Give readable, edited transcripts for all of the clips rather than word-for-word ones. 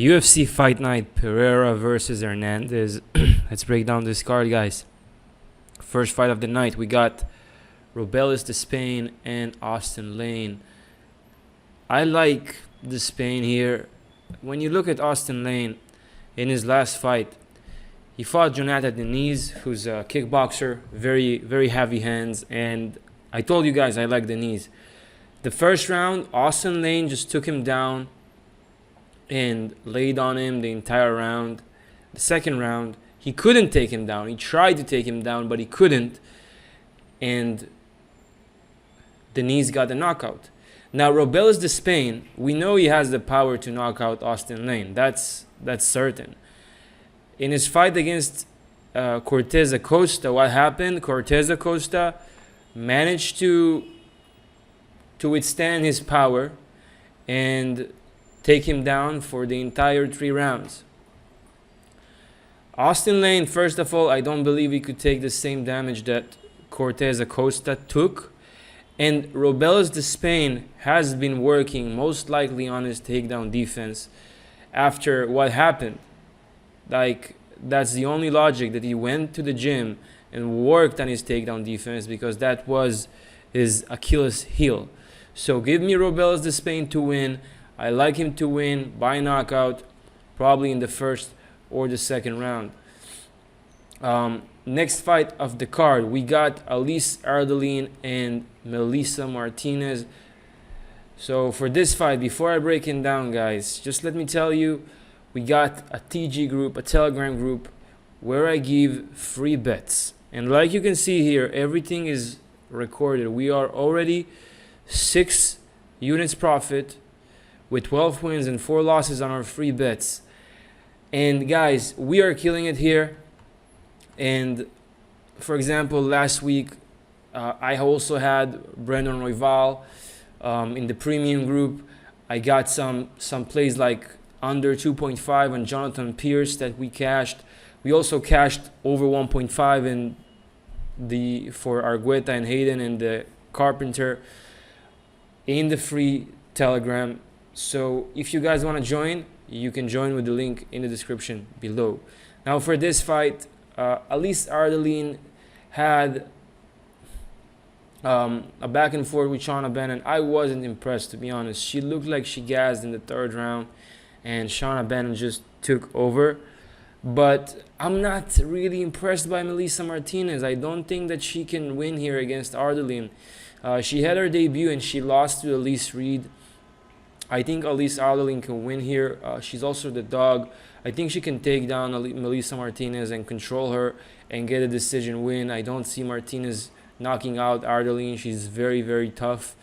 UFC Fight Night, Pereira versus Hernandez. Let's break down this card, guys. First fight of the night, we got Robelis, Despaingne, and Austen Lane. I like Despaingne here. When you look at Austen Lane, in his last fight, he fought Jonathan Denise, who's a kickboxer, very heavy hands, and I told you guys I like Denise. The first round, Austen Lane just took him down and laid on him the entire round. The second round, he couldn't take him down. He tried to take him down, but he couldn't. And Denise got the knockout. Now, Robelis Despaingne, we know he has the power to knock out Austen Lane. That's certain. In his fight against Cortez Acosta, what happened? Cortez Acosta managed to withstand his power and take him down for the entire 3 rounds. Austen Lane, first of all, I don't believe he could take the same damage that Cortez Acosta took. And Robelis Despaingne has been working most likely on his takedown defense after what happened. Like, that's the only logic, that he went to the gym and worked on his takedown defense, because that was his Achilles heel. So give me Robelis Despaingne to win. I like him to win by knockout, probably in the first or the second round. Next fight of the card, we got Elise Ardelean and Melissa Martinez. So for this fight, before I break it down, guys, just let me tell you, we got a TG group, a Telegram group, where I give free bets. And like you can see here, everything is recorded. We are already 6 units profit with 12 wins and 4 losses on our free bets. And guys, we are killing it here. And for example, last week I also had Brandon Royval in the premium group. I got some plays like under 2.5 on Jonathan Pierce that we cashed. We also cashed over 1.5 in for Argueta and Hayden and the Carpenter in the free Telegram. So if you guys want to join, you can join with the link in the description below. Now for this fight, Elise Ardelean had a back and forth with Shauna Bannon. I wasn't impressed, to be honest. She looked like she gassed in the 3rd round, and Shauna Bannon just took over. But I'm not really impressed by Melissa Martinez. I don't think that she can win here against Ardelean. She had her debut and she lost to Elise Reed. I think Elise Ardelean can win here. She's also the dog. I think she can take down Melissa Martinez and control her and get a decision win. I don't see Martinez knocking out Ardelean. She's very tough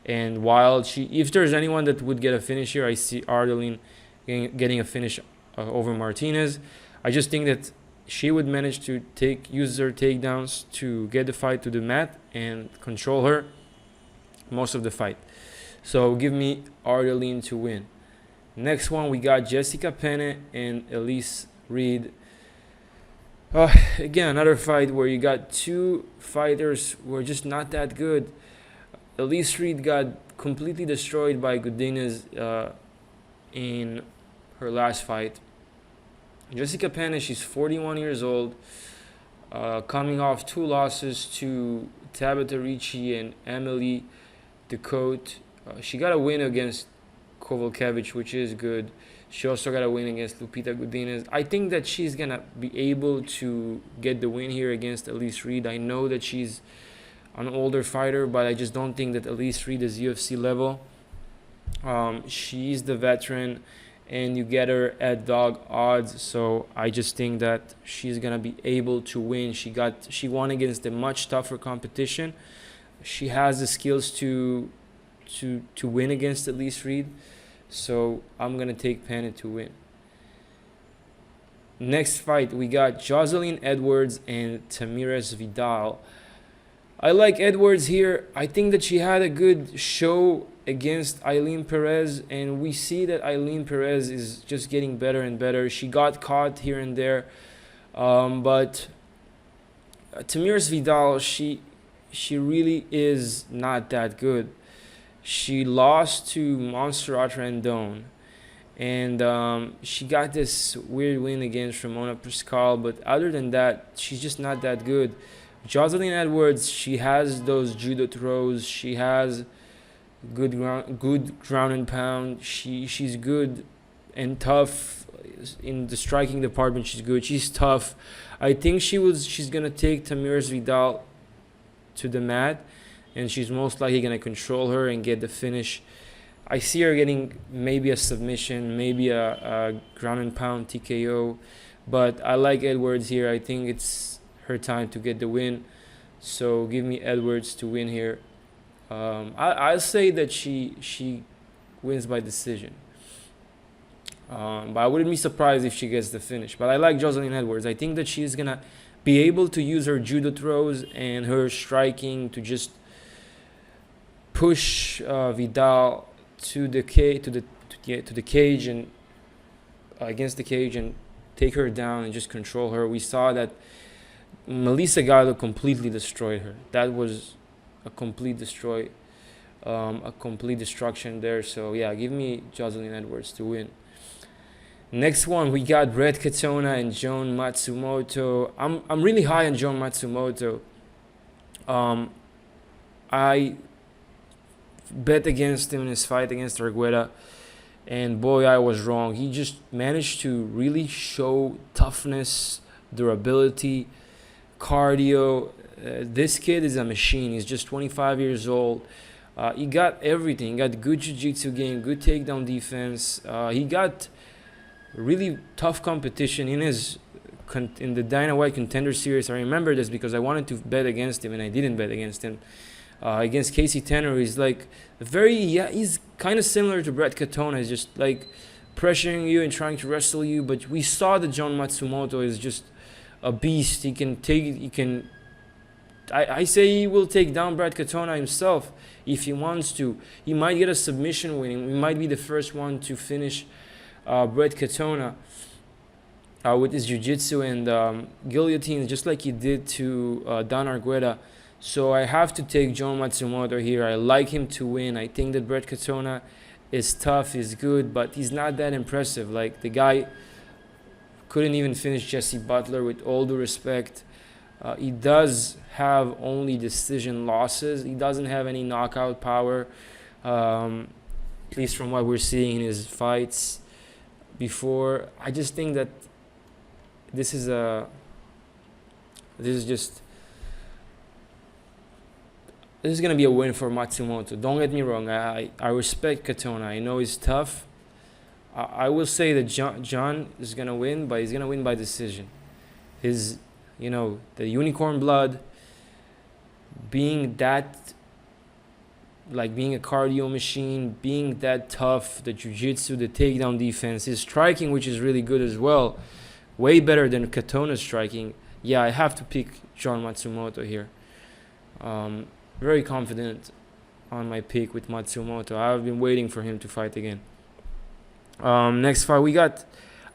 and wild. If there's anyone that would get a finish here, I see Ardelean getting a finish over Martinez. I just think that she would manage to use her takedowns to get the fight to the mat and control her most of the fight. So give me Ardelean to win. Next one, we got Jessica Penne and Elise Reed. Again, another fight where you got 2 fighters who are just not that good. Elise Reed got completely destroyed by Godinez in her last fight. Jessica Penne, she's 41 years old, coming off 2 losses to Tabitha Ricci and Emily Ducote. She got a win against Kovalkiewicz, which is good. She also got a win against Lupita Godinez. I think that she's going to be able to get the win here against Elise Reed. I know that she's an older fighter, but I just don't think that Elise Reed is UFC level. She's the veteran, and you get her at dog odds, so I just think that she's going to be able to win. She won against a much tougher competition. She has the skills to win against Elise Reed, so I'm gonna take Penne to win. Next fight, we got Joselyne Edwards and Tamires Vidal. I like Edwards here. I think that she had a good show against Eileen Perez, and we see that Eileen Perez is just getting better and better. She got caught here and there, but Tamires Vidal, she really is not that good. She lost to Montserrat Rendon, and she got this weird win against Ramona Pascal, but other than that, she's just not that good. Joselyne Edwards, she has those judo throws. She has good ground and pound. She's good and tough in the striking department. She's good. She's tough. I think she's gonna take Tamires Vidal to the mat, and she's most likely gonna control her and get the finish. I see her getting maybe a submission, maybe a ground and pound TKO, but I like Edwards here. I think it's her time to get the win. So give me Edwards to win here. I'll say that she wins by decision. But I wouldn't be surprised if she gets the finish. But I like Joselyne Edwards. I think that she's gonna be able to use her judo throws and her striking to just push Vidal to the cage and against the cage and take her down and just control her. We saw that Melissa Gallo completely destroyed her. That was a complete destruction there. So yeah, give me Joselyne Edwards to win. Next one, we got Brett Katona and John Matsumoto. I'm really high on John Matsumoto. I bet against him in his fight against Argueta, and boy, I was wrong. He just managed to really show toughness, durability, cardio. This kid is a machine. He's just 25 years old. He got everything. He got good jiu-jitsu game, good takedown defense. He got really tough competition in the Dana White Contender Series. I remember this because I wanted to bet against him and I didn't bet against him. Against Casey Tanner, he's like he's kind of similar to Brett Katona. He's just like pressuring you and trying to wrestle you. But we saw that John Matsumoto is just a beast. I say he will take down Brett Katona himself if he wants to. He might get a submission winning. He might be the first one to finish Brett Katona with his jiu-jitsu and guillotine, just like he did to Dan Argueta. So I have to take John Matsumoto here. I like him to win. I think that Brett Katona is tough, is good, but he's not that impressive. Like, the guy couldn't even finish Jesse Butler, with all due respect. He does have only decision losses. He doesn't have any knockout power, at least from what we're seeing in his fights before. I just think that this is going to be a win for Matsumoto. Don't get me wrong. I respect Katona. I know he's tough. I will say that John is going to win, but he's going to win by decision. His, the unicorn blood, being that, like being a cardio machine, being that tough, the jiu-jitsu, the takedown defense, his striking, which is really good as well, way better than Katona's striking. Yeah, I have to pick John Matsumoto here. Very confident on my pick with Matsumoto. I've been waiting for him to fight again. Next fight, we got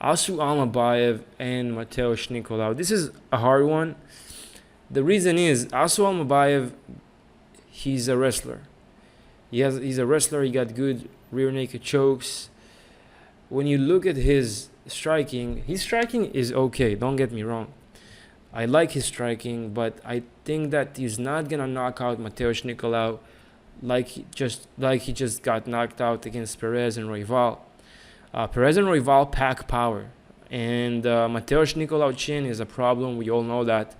Assu Almabayev and Matheus Nicolau. This is a hard one. The reason is Assu Almabayev, he's a wrestler. He's a wrestler. He got good rear naked chokes. When you look at his striking is okay. Don't get me wrong. I like his striking, but I think that he's not gonna knock out Matheus Nicolau like he just got knocked out against Perez and Royval. Perez and Royval pack power, and Matheus Nicolau chin is a problem. We all know that.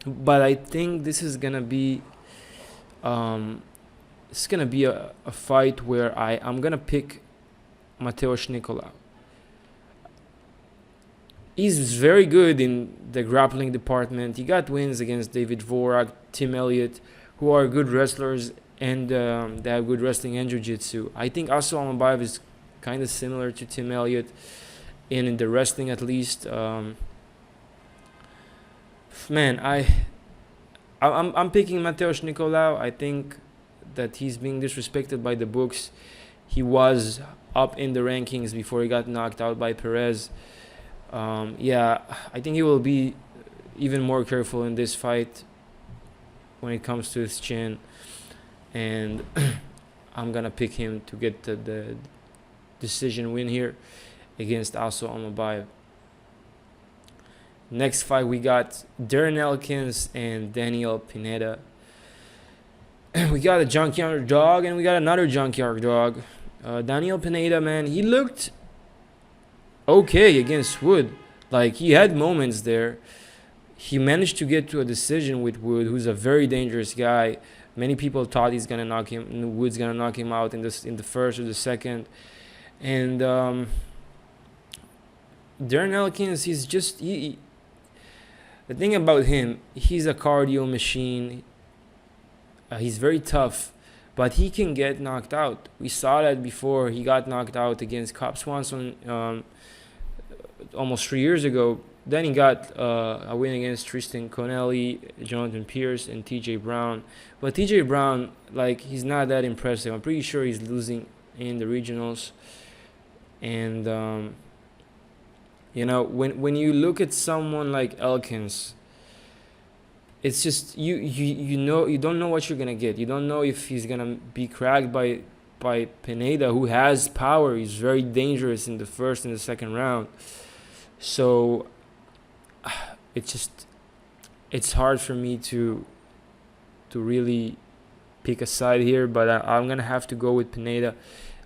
But I think this is gonna be a fight where I'm gonna pick Matheus Nicolau. He's very good in the grappling department. He got wins against David Vorak, Tim Elliott, who are good wrestlers, and they have good wrestling and jiu-jitsu. I think Assu Almabayev is kind of similar to Tim Elliott in the wrestling, at least. I'm picking Matheus Nicolau. I think that he's being disrespected by the books. He was up in the rankings before he got knocked out by Perez. I think he will be even more careful in this fight when it comes to his chin, and I'm gonna pick him to get the decision win here against Assu Almabayev. Next fight, we got Darren Elkins and Daniel Pineda. We got a junkyard dog and we got another junkyard dog. Daniel Pineda, man, he looked okay against Wood. Like, he had moments there. He managed to get to a decision with Wood, who's a very dangerous guy. Many people thought Wood's gonna knock him out in the first or the second. And Darren Elkins, he's just the thing about him, he's a cardio machine. He's very tough, but he can get knocked out. We saw that before. He got knocked out against Cop Swanson almost 3 years ago. Then he got a win against Tristan Connelly, Jonathan Pierce, and TJ Brown. But TJ Brown, like, he's not that impressive. I'm pretty sure he's losing in the regionals. And you know, when you look at someone like Elkins, it's just you know, you don't know what you're gonna get. You don't know if he's gonna be cracked by Pineda, who has power. He's very dangerous in the first and the second round. So it's hard for me to really pick a side here, but I'm gonna have to go with Pineda.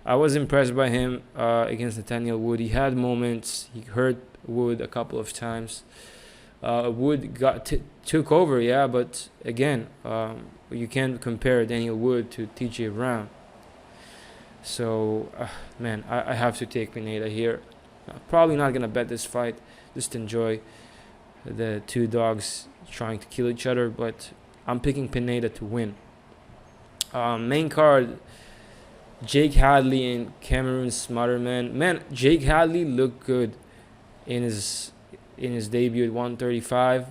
I was impressed by him against Nathaniel Wood. He had moments. He hurt Wood a couple of times. Wood took over, yeah, but again, you can't compare Daniel Wood to TJ Brown. So, man, I have to take Pineda here. Probably not gonna bet this fight. Just enjoy the two dogs trying to kill each other, but I'm picking Pineda to win. Main card, Jake Hadley and Cameron Smotherman. Man, Jake Hadley looked good in his debut at 135.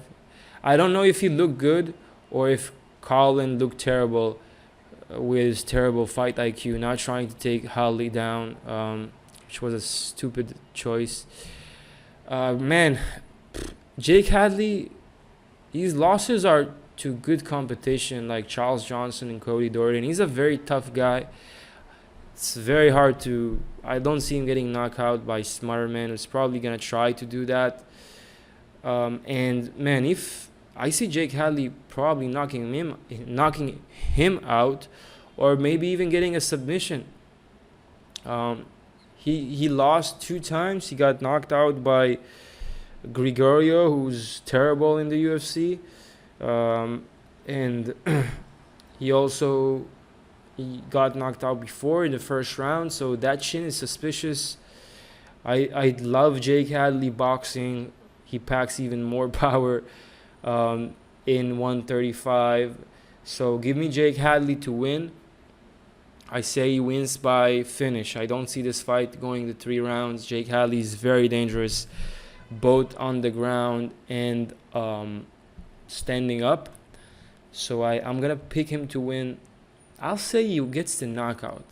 I don't know if he looked good or if Colin looked terrible with his terrible fight IQ, not trying to take Hadley down, which was a stupid choice. Man, Jake Hadley, his losses are to good competition like Charles Johnson and Cody Dordan. He's a very tough guy. It's very hard to... I don't see him getting knocked out by Smotherman, who's probably going to try to do that. And, man, if I see Jake Hadley probably knocking him out, or maybe even getting a submission. He lost 2 times. He got knocked out by Gregorio, who's terrible in the UFC. And he got knocked out before in the first round, so that chin is suspicious. I love Jake Hadley boxing. He packs even more power in 135. So give me Jake Hadley to win. I say he wins by finish. I don't see this fight going to 3 rounds. Jake Hadley is very dangerous, both on the ground and standing up. So I'm going to pick him to win. I'll say he gets the knockout.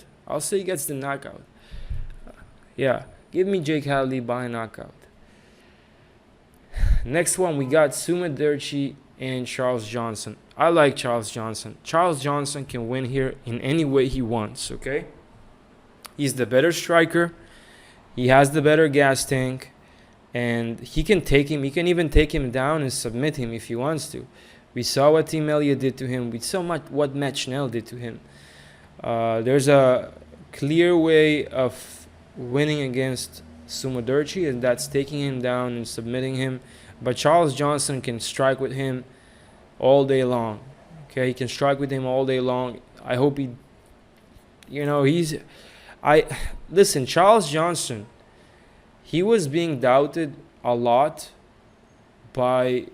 Yeah, give me Jake Hadley by knockout. Next one, we got Mudaerji and Charles Johnson. I like Charles Johnson. Charles Johnson can win here in any way he wants, okay? He's the better striker. He has the better gas tank. And he can take him. He can even take him down and submit him if he wants to. We saw what Team Elliott did to him. We saw what Matt Schnell did to him. There's a clear way of winning against Mudaerji, and that's taking him down and submitting him. But Charles Johnson can strike with him all day long. Okay, he can strike with him all day long. I hope he, listen, Charles Johnson, he was being doubted a lot by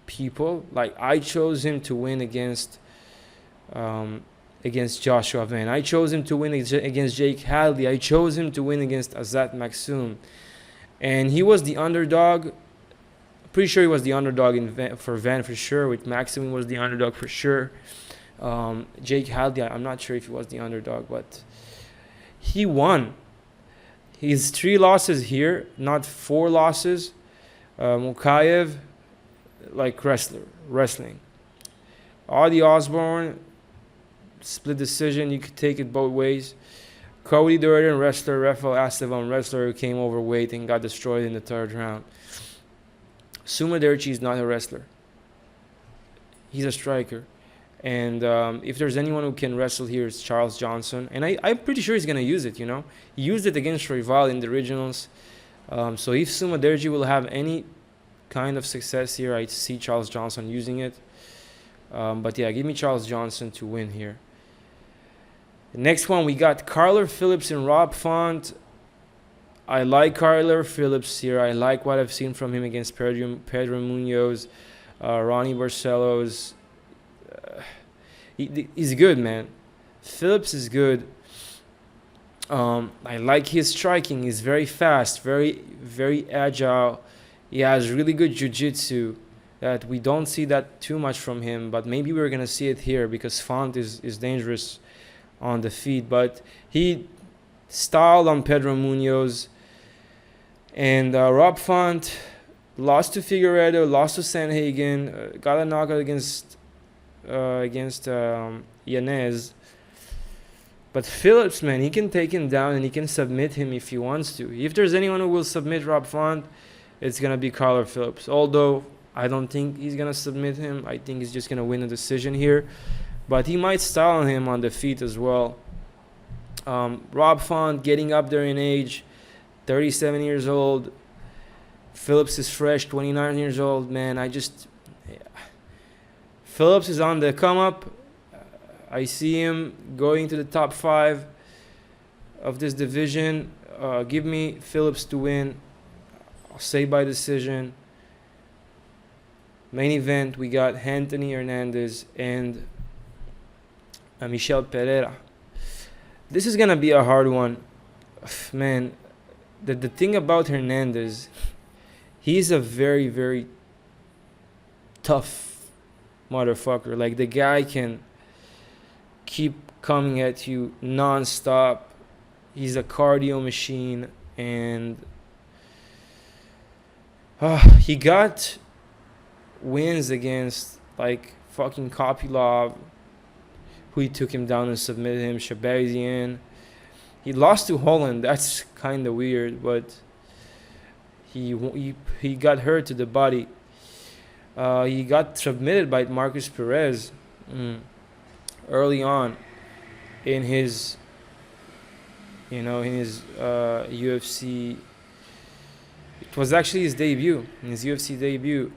people. Like, I chose him to win against Joshua Van. I chose him to win against Jake Hadley. I chose him to win against Azat Maksum. And he was the underdog. Pretty sure he was the underdog for Van for sure. With Maksum, he was the underdog for sure. Jake Hadley, I'm not sure if he was the underdog, but he won. His 3 losses here, not 4 losses. Mukayev, like wrestling. Audie Osborne, split decision. You could take it both ways. Cody Durden, wrestler. Rafael Esteban, wrestler, who came overweight and got destroyed in the 3rd round. Mudaerji is not a wrestler. He's a striker. And if there's anyone who can wrestle here, it's Charles Johnson. And I'm pretty sure he's going to use it, you know. He used it against Rival in the regionals. So if Mudaerji will have any kind of success here, I see Charles Johnson using it. But yeah, give me Charles Johnson to win here. The next one, we got Carler Phillips and Rob Font. I like Carler Phillips here. I like what I've seen from him against Pedro Munoz, Ronnie Barcelos. He's good, man. Phillips is good. I like his striking. He's very fast, very, very agile. He has really good jiu-jitsu that we don't see that too much from him, but maybe we're going to see it here because Font is dangerous on the feet. But he styled on Pedro Munoz. And Rob Font lost to Figueiredo, lost to Sandhagen, got a knockout against Hernandez. But Phillips, man, he can take him down and he can submit him if he wants to. If there's anyone who will submit Rob Font, it's going to be Carler Phillips. Although I don't think he's going to submit him. I think he's just going to win a decision here. But he might style on him on the feet as well. Rob Font getting up there in age, 37 years old. Phillips is fresh, 29 years old. Man, Phillips is on the come up. I see him going to the top 5 of this division. Give me Phillips to win. I'll say by decision. Main event, we got Anthony Hernandez and Michel Pereira. This is going to be a hard one. Man, the thing about Hernandez, he's a very, very tough motherfucker. Like, the guy can keep coming at you non-stop. He's a cardio machine. And he got wins against, like, fucking Kopylov, who he took him down and submitted him. Shabazian. He lost to Holland. That's kind of weird, but he got hurt to the body. He got submitted by Marcus Perez early on in his UFC. It was actually his debut, his UFC debut.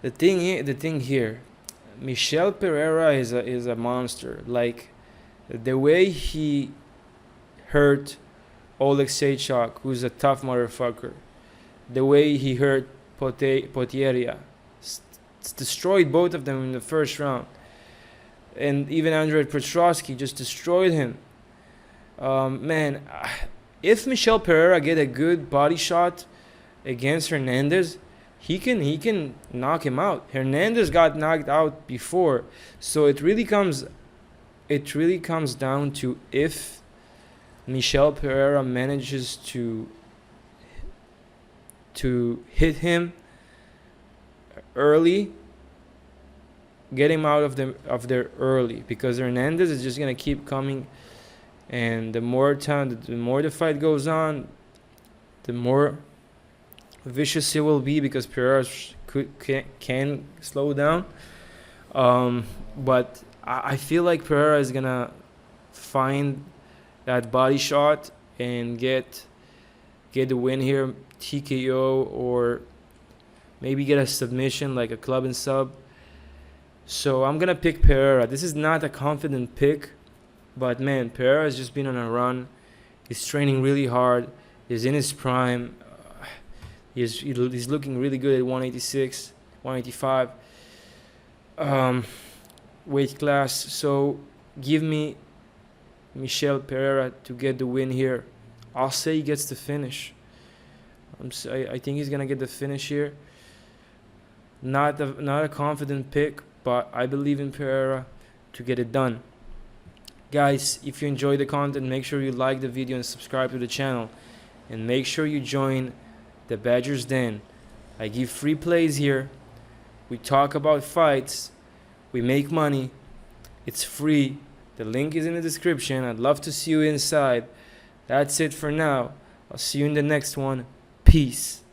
The thing here, Michel Pereira is a monster. Like, the way he hurt Oleg Seychuk, who's a tough motherfucker, the way he hurt Potieria, destroyed both of them in the 1st round, and even Andrei Petrosky just destroyed him. Man, if Michel Pereira get a good body shot against Hernandez, he can knock him out. Hernandez got knocked out before, so it really comes down to if Michel Pereira manages to hit him early, get him out of there early, because Hernandez is just gonna keep coming, and the more the fight goes on, the more vicious it will be, because Pereira can slow down. But I feel like Pereira is gonna find that body shot and get the win here, TKO, or maybe get a submission like a club and sub. So I'm gonna pick Pereira. This is not a confident pick, but man, Pereira has just been on a run. He's training really hard. He's in his prime. He's looking really good at 186, 185 weight class. So give me Michel Pereira to get the win here. I'll say he gets the finish. I think he's gonna get the finish here. Not a confident pick, but I believe in Pereira to get it done. Guys, if you enjoy the content, make sure you like the video and subscribe to the channel, and make sure you join the Badgers Den. I give free plays here. We talk about fights. We make money. It's free. The link is in the description. I'd love to see you inside. That's it for now. I'll see you in the next one. Peace.